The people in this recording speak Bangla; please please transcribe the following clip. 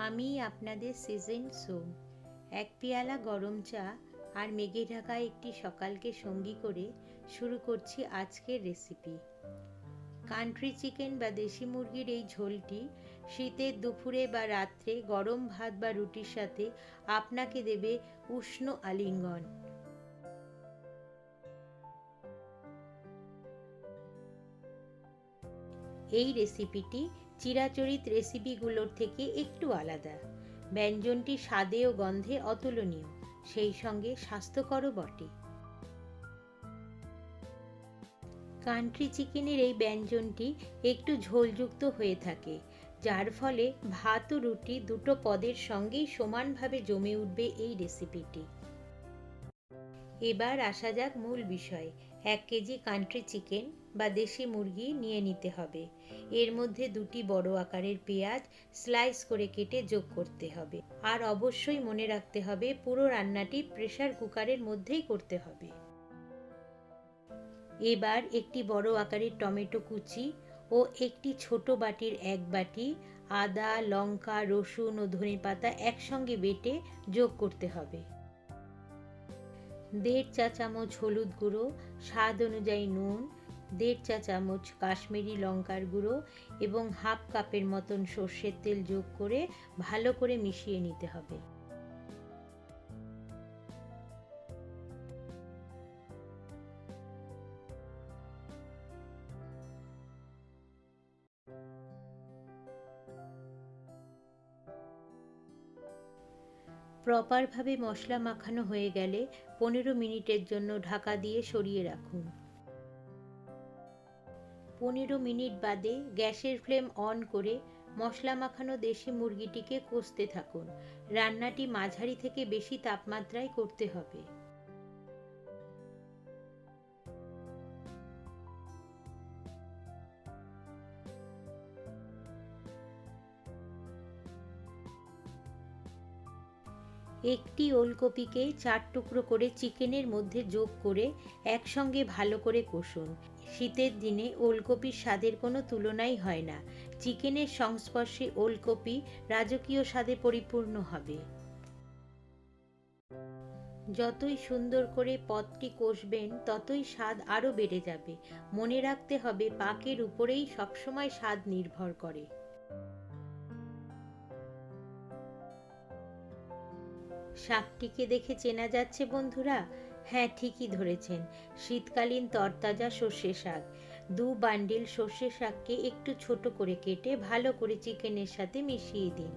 আমি আপনাদের সিজন সোম। এক পেয়ালা গরম চা আর মেঘে ঢাকা একটি সকালকে সঙ্গী করে শুরু করছি আজকের রেসিপি। কান্ট্রি চিকেন বা দেশি মুরগির এই ঝোলটি শীতের দুপুরে বা রাত্রে গরম ভাত বা রুটির সাথে আপনাকে দেবে উষ্ণ আলিঙ্গন। এই রেসিপিটি চিরাচরিত রেসিপিগুলোর থেকে একটু আলাদা। ব্যঞ্জনটি স্বাদে ও গন্ধে অতুলনীয়, সেই সঙ্গে স্বাস্থ্যকরও বটে। কান্ট্রি চিকেনের এই ব্যঞ্জনটি একটু ঝোলযুক্ত হয়ে থাকে, যার ফলে ভাত ও রুটি দুটো পদের সঙ্গেই সমানভাবে জমে উঠবে এই রেসিপিটি। এবার আসা যাক মূল বিষয়। 1 কেজি কান্ট্রি চিকেন বা দেশি মুরগি নিয়ে নিতে হবে। এর মধ্যে 2টি বড় আকারের পেঁয়াজ স্লাইস করে কেটে যোগ করতে হবে। আর অবশ্যই মনে রাখতে হবে পুরো রান্নাটি প্রেসার কুকারের মধ্যেই করতে হবে। এবার একটি বড় আকারের টমেটো কুচি ও একটি ছোট বাটির 1 বাটি আদা, লঙ্কা, রসুন ও ধনেপাতা একসঙ্গে বেটে যোগ করতে হবে। 1.5 চা চামচ হলুদ গুঁড়ো, স্বাদ অনুযায়ী নুন, 1.5 চা চামচ কাশ্মীরি লঙ্কার গুঁড়ো এবং হাফ কাপের মতন সর্ষের তেল যোগ করে ভালো করে মিশিয়ে নিতে হবে। প্রপারভাবে মশলা মাখানো হয়ে গেলে 15 মিনিটের জন্য ঢাকা দিয়ে সরিয়ে রাখুন। 15 মিনিট বাদে গ্যাসের ফ্লেম অন করে মশলা মাখানো দেশি মুরগিটিকে কষতে থাকুন। রান্নাটি মাঝারি থেকে বেশি তাপমাত্রায় করতে হবে। একটি ওলকপিকে 4 টুকরো করে চিকেনের মধ্যে যোগ করে একসঙ্গে ভালো করে কষুন। শীতের দিনে ওলকপির স্বাদের কোনো তুলনাই হয় না। চিকেনের সংস্পর্শে ওলকপি রাজকীয় স্বাদে পরিপূর্ণ হবে। যতই সুন্দর করে পদটি কষবেন ততই স্বাদ আরও বেড়ে যাবে। মনে রাখতে হবে পাকের উপরেই সবসময় স্বাদ নির্ভর করে। শাকটিকে দেখে চেনা যাচ্ছে বন্ধুরা? হ্যাঁ, ঠিকই ধরেছেন, শীতকালীন তরতাজা সর্ষে শাক। 2 বান্ডিল সর্ষে শাককে একটু ছোট করে কেটে ভালো করে চিকেনের সাথে মিশিয়ে দিন।